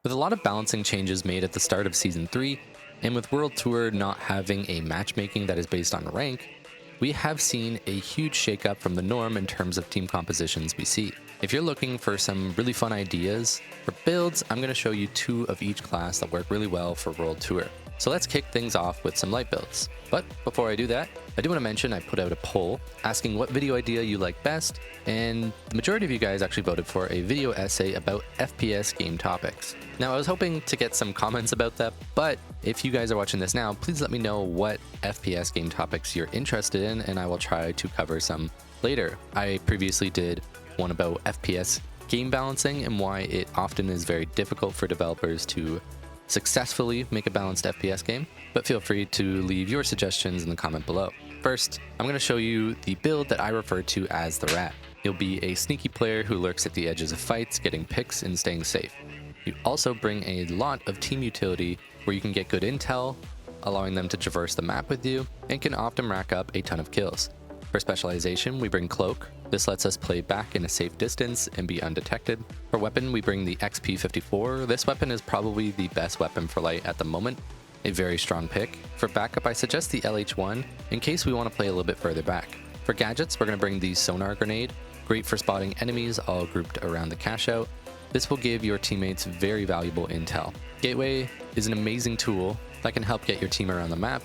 With a lot of balancing changes made at the start of Season 3, and with World Tour not having a matchmaking that is based on rank, we have seen a huge shakeup from the norm in terms of team compositions we see. If you're looking for some really fun ideas for builds, I'm going to show you 2 of each class that work really well for World Tour. So let's kick things off with some light builds. But before I do that, I do want to mention I put out a poll asking what video idea you like best, and the majority of you guys actually voted for a video essay about FPS game topics. Now, I was hoping to get some comments about that, but if you guys are watching this now, please let me know what FPS game topics you're interested in, and I will try to cover some later. I previously did one about FPS game balancing and why it often is very difficult for developers to successfully make a balanced FPS game, but feel free to leave your suggestions in the comment below. First, I'm going to show you the build that I refer to as the Rat. You'll be a sneaky player who lurks at the edges of fights, getting picks and staying safe. You also bring a lot of team utility where you can get good intel, allowing them to traverse the map with you, and can often rack up a ton of kills. For specialization, we bring Cloak. This lets us play back in a safe distance and be undetected. For weapon, we bring the XP54. This weapon is probably the best weapon for light at the moment, a very strong pick. For backup, I suggest the LH1 in case we want to play a little bit further back. For gadgets, we're going to bring the Sonar Grenade, great for spotting enemies all grouped around the cache out. This will give your teammates very valuable intel. Gateway is an amazing tool that can help get your team around the map.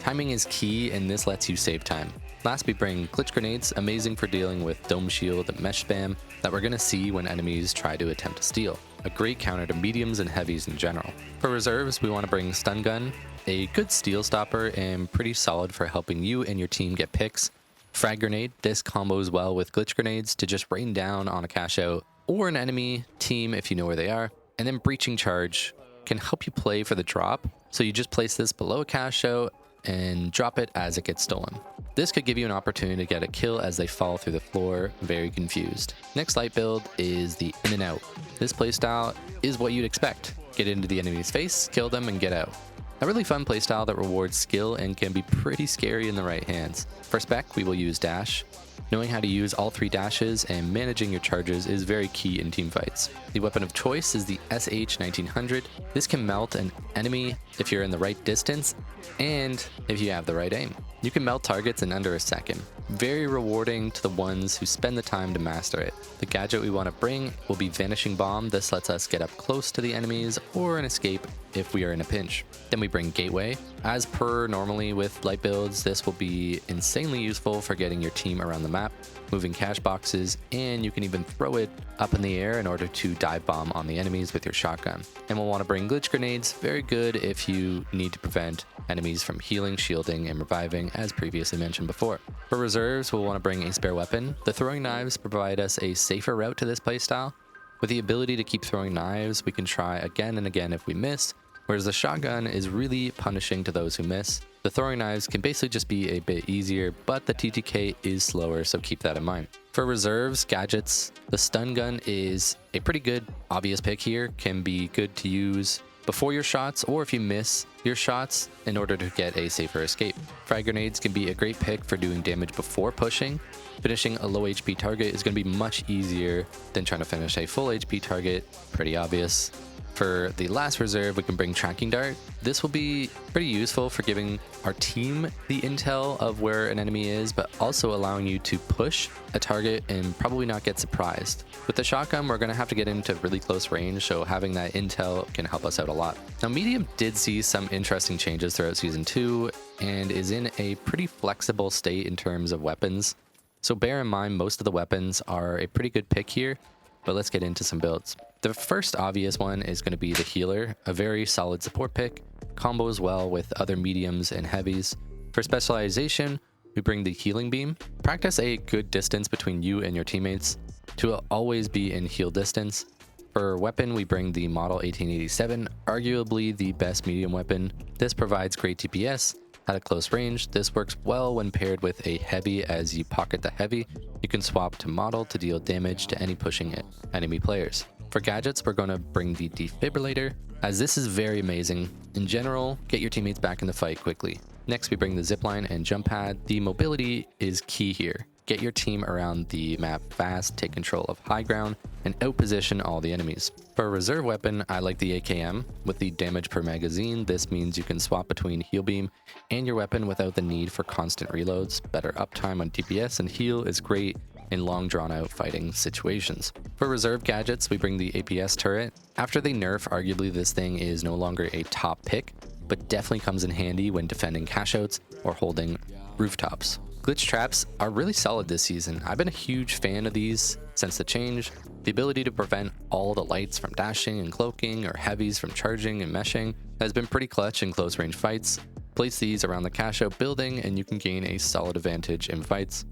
Timing is key, and this lets you save time. Last, we bring Glitch Grenades, amazing for dealing with Dome Shield and Mesh Spam that we're going to see when enemies try to attempt to steal. A great counter to mediums and heavies in general. For reserves, we want to bring Stun Gun, a good steal stopper and pretty solid for helping you and your team get picks. Frag Grenade, this combos well with Glitch Grenades to just rain down on a cache out or an enemy team if you know where they are. And then Breaching Charge can help you play for the drop, so you just place this below a cache out and drop it as it gets stolen. This could give you an opportunity to get a kill as they fall through the floor, very confused. Next light build is the In and Out. This playstyle is what you'd expect. Get into the enemy's face, kill them, and get out. A really fun playstyle that rewards skill and can be pretty scary in the right hands. For spec, we will use Dash. Knowing how to use all 3 dashes and managing your charges is very key in teamfights. The weapon of choice is the SH-1900. This can melt an enemy if you're in the right distance and if you have the right aim. You can melt targets in under a second. Very rewarding to the ones who spend the time to master it. The gadget we want to bring will be Vanishing Bomb. This lets us get up close to the enemies or an escape if we are in a pinch. Then we bring Gateway. As per normally with light builds, this will be insanely useful for getting your team around the map, moving cache boxes, and you can even throw it up in the air in order to dive bomb on the enemies with your shotgun. And we'll want to bring Glitch Grenades, very good if you need to prevent enemies from healing, shielding, and reviving, as previously mentioned before. For reserves, we'll want to bring a spare weapon. The throwing knives provide us a safer route to this playstyle. With the ability to keep throwing knives, we can try again and again if we miss, whereas the shotgun is really punishing to those who miss. The throwing knives can basically just be a bit easier, but the TTK is slower, so keep that in mind. For reserves, gadgets, the Stun Gun is a pretty good obvious pick here. Can be good to use before your shots or if you miss your shots in order to get a safer escape. Frag Grenades can be a great pick for doing damage before pushing. Finishing a low HP target is going to be much easier than trying to finish a full HP target, pretty obvious. For the last reserve, we can bring Tracking Dart. This will be pretty useful for giving our team the intel of where an enemy is, but also allowing you to push a target and probably not get surprised. With the shotgun, we're going to have to get into really close range, so having that intel can help us out a lot. Now, Medium did see some interesting changes throughout Season 2 and is in a pretty flexible state in terms of weapons. So bear in mind, most of the weapons are a pretty good pick here, but let's get into some builds. The first obvious one is going to be the Healer, a very solid support pick, combos well with other mediums and heavies. For specialization, we bring the Healing Beam. Practice a good distance between you and your teammates to always be in heal distance. For weapon, we bring the Model 1887, arguably the best medium weapon. This provides great DPS at a close range. This works well when paired with a heavy. As you pocket the heavy, you can swap to Model to deal damage to any pushing enemy players. For gadgets, we're going to bring the Defibrillator, as this is very amazing. In general, get your teammates back in the fight quickly. Next, we bring the Zipline and Jump Pad. The mobility is key here. get your team around the map fast, take control of high ground, and outposition all the enemies. For a reserve weapon, I like the AKM. With the damage per magazine, this means you can swap between heal beam and your weapon without the need for constant reloads. Better uptime on DPS, and heal is great in long drawn out fighting situations. For reserve gadgets, we bring the APS turret. After they nerf, arguably this thing is no longer a top pick, but definitely comes in handy when defending cash outs or holding rooftops. Glitch traps are really solid this season. I've been a huge fan of these since the change. The ability to prevent all the lights from dashing and cloaking or heavies from charging and meshing has been pretty clutch in close range fights. Place these around the cash out building and you can gain a solid advantage in fights.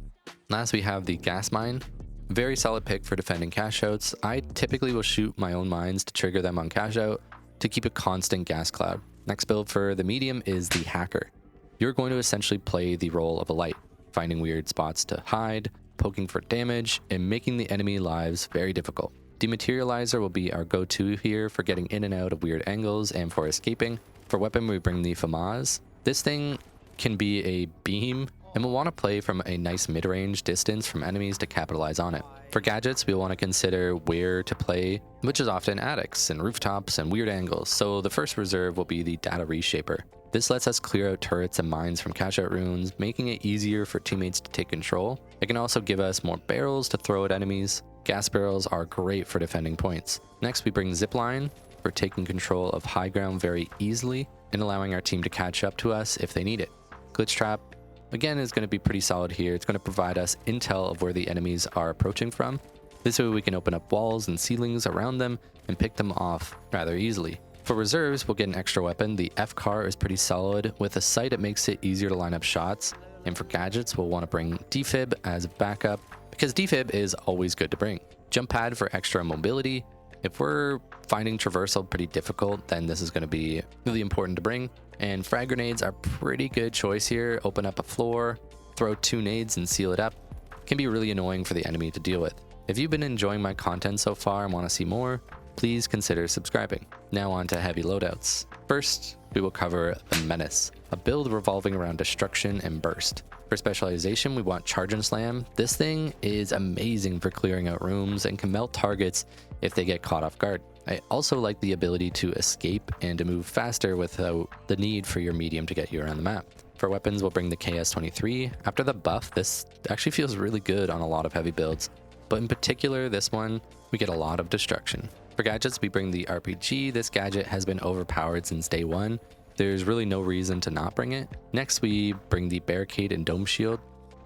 Last, we have the gas mine. Very solid pick for defending cash outs. I typically will shoot my own mines to trigger them on cash out to keep a constant gas cloud. Next build for the medium is the hacker. You're going to essentially play the role of a light, finding weird spots to hide, poking for damage, and making the enemy lives very difficult. Dematerializer will be our go-to here for getting in and out of weird angles and for escaping. For weapon, we bring the FAMAS. This thing can be a beam, and we'll want to play from a nice mid-range distance from enemies to capitalize on it. For gadgets, we'll want to consider where to play, which is often attics and rooftops and weird angles. So the first reserve will be the Data Reshaper. This lets us clear out turrets and mines from cash out runes, making it easier for teammates to take control. It can also give us more barrels to throw at enemies. Gas barrels are great for defending points. Next, we bring Zipline for taking control of high ground very easily and allowing our team to catch up to us if they need it. Glitch Trap, again, is going to be pretty solid here. It's going to provide us intel of where the enemies are approaching from. This way we can open up walls and ceilings around them and pick them off rather easily. For reserves, we'll get an extra weapon. The F-Car is pretty solid. With a sight, it makes it easier to line up shots. And for gadgets, we'll want to bring Defib as a backup, because Defib is always good to bring. Jump Pad for extra mobility. If we're finding traversal pretty difficult, then this is going to be really important to bring. And frag grenades are pretty good choice here. Open up a floor, throw 2 nades and seal it up. Can be really annoying for the enemy to deal with. If you've been enjoying my content so far and want to see more, please consider subscribing. Now on to heavy loadouts. First, we will cover the Menace, a build revolving around destruction and burst. For specialization, we want Charge and Slam. This thing is amazing for clearing out rooms and can melt targets if they get caught off guard. I also like the ability to escape and to move faster without the need for your medium to get you around the map. For weapons, we'll bring the KS-23. After the buff, this actually feels really good on a lot of heavy builds, but in particular, this one, we get a lot of destruction. For gadgets, we bring the RPG. This gadget has been overpowered since day one. There's really no reason to not bring it. Next, we bring the Barricade and Dome Shield.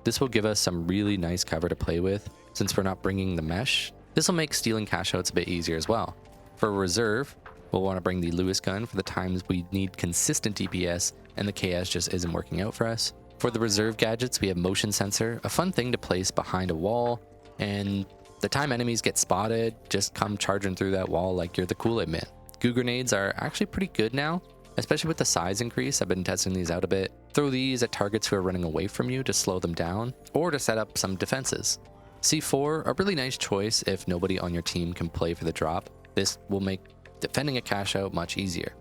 This will give us some really nice cover to play with. Since we're not bringing the Mesh, this will make stealing cash outs a bit easier as well. For reserve, we'll want to bring the Lewis gun for the times we need consistent DPS and the KS just isn't working out for us. For the reserve gadgets, we have Motion Sensor, a fun thing to place behind a wall, and the time enemies get spotted, just come charging through that wall like you're the Kool-Aid man. Goo grenades are actually pretty good now, especially with the size increase. I've been testing these out a bit. Throw these at targets who are running away from you to slow them down, or to set up some defenses. C4, a really nice choice if nobody on your team can play for the drop. This will make defending a cash out much easier.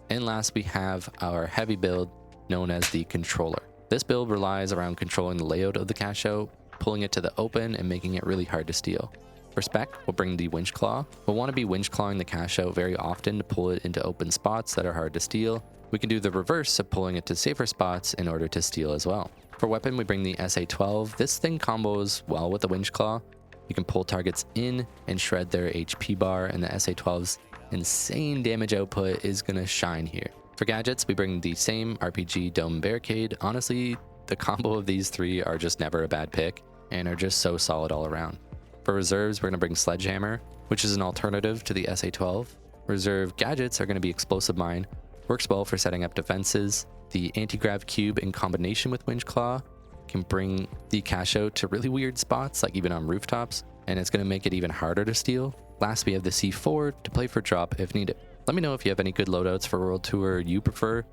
And last, we have our heavy build known as the Controller. This build relies around controlling the layout of the cash out, pulling it to the open and making it really hard to steal. For spec, we'll bring the Winch Claw. We'll want to be winch clawing the cash out very often to pull it into open spots that are hard to steal. We can do the reverse of pulling it to safer spots in order to steal as well. For weapon, we bring the SA-12. This thing combos well with the Winch Claw. You can pull targets in and shred their HP bar, and the SA-12's insane damage output is going to shine here. For gadgets, we bring the same RPG Dome Barricade. Honestly, the combo of these three are just never a bad pick and are just so solid all around. For reserves, we're going to bring Sledgehammer, which is an alternative to the SA-12. Reserve gadgets are going to be Explosive Mine, works well for setting up defenses. The Anti-Grav Cube in combination with Winch Claw can bring the cash out to really weird spots, like even on rooftops, and it's going to make it even harder to steal. Last, we have the C4 to play for drop if needed. Let me know if you have any good loadouts for World Tour you prefer,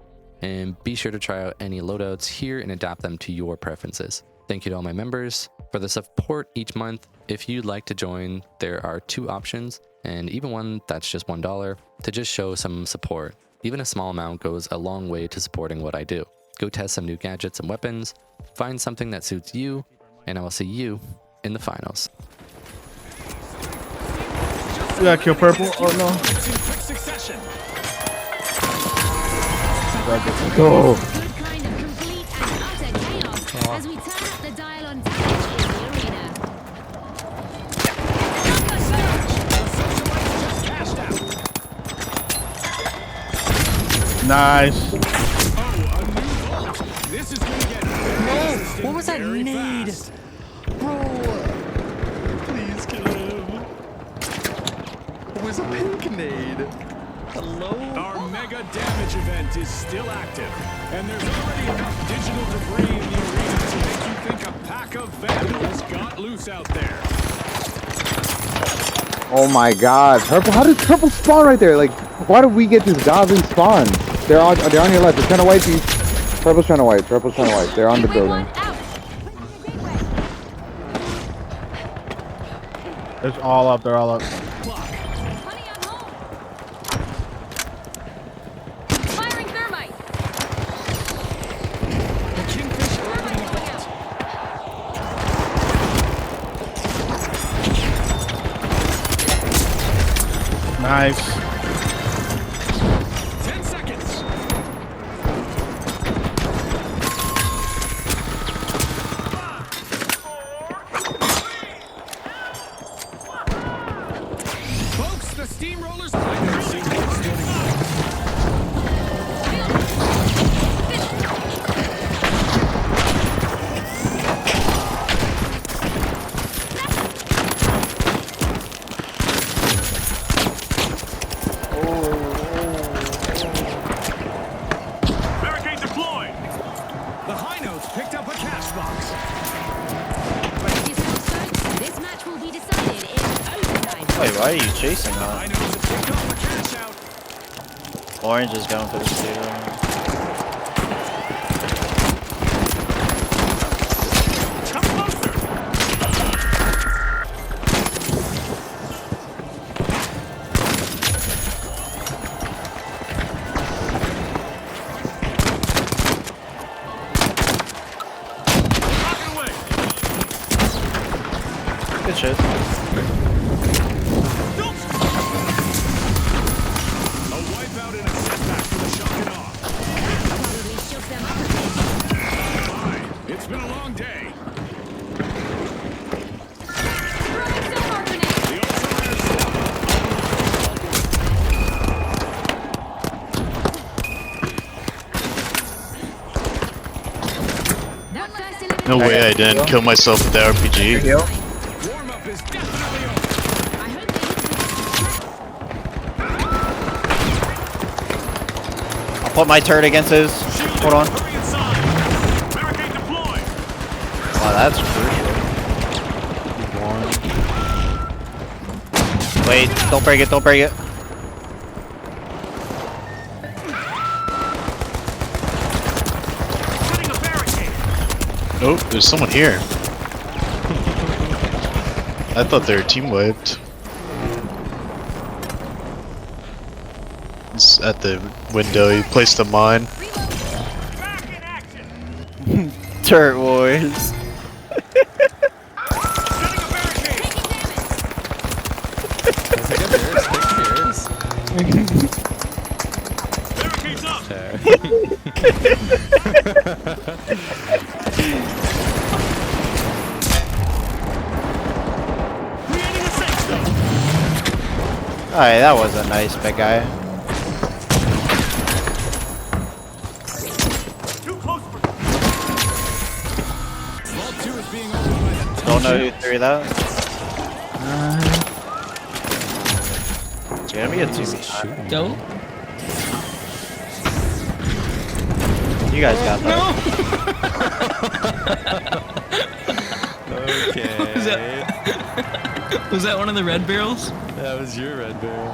and be sure to try out any loadouts here and adapt them to your preferences. Thank you to all my members for the support each month. If you'd like to join, there are 2 options, and even one that's just $1 to just show some support. Even a small amount goes a long way to supporting what I do. Go test some new gadgets and weapons, find something that suits you, and I will see you in the finals. You gotta kill purple? Oh no. Go. As we turn up the dial on damage in the arena. Nice. This is gonna get What was that nade? fast. Bro. Please kill him. It was a pink nade. Hello? Our mega damage event is still active, and there's already enough digital debris in the arena to make you think a pack of vandals got loose out there. Oh my god, purple! How did purple spawn right there? Like, why did we get this godly spawn? They're on your left. They're trying to wipe you. Purple's trying to wipe. Purple's trying to wipe. They're on the building. It's all up. They're all up. Firing thermite. Nice. 10 seconds. Folks, the steamrollers. I don't see what's doing. Barricade deployed. The high notes picked up a cash box. Brace yourselves, folks. This match will be decided in overtime. Wait, why are you chasing High that? notes have picked up a cash out. Orange is going for the steal. Come closer. Rocket away. Good shit. A wipeout and a setback for the shock and awe. Probably shook them up a bit. Fine. It's been a long day. Throwing silver grenade. The ultra That first elimination. No way I didn't kill myself with the RPG. warm-up is definitely over. I hope they hit I'll put my turret against his. Hold on. Hurry inside. Barricade deployed. Wow, that's crucial. Wait, don't break it, don't break it. Setting a barricade. Oh, there's someone here. I thought they were team wiped. It's at the window. He placed a mine. Back in action. Turret wars. Setting a barricade. Barricades up. Creating a safe zone. Alright, that was a nice big guy. Too close for. Vault 2 is being opened by the Don't know who threw that. It's gonna be a 2v9. Don't. You guys got that. Okay. Was that one of the red barrels? That was your red barrel.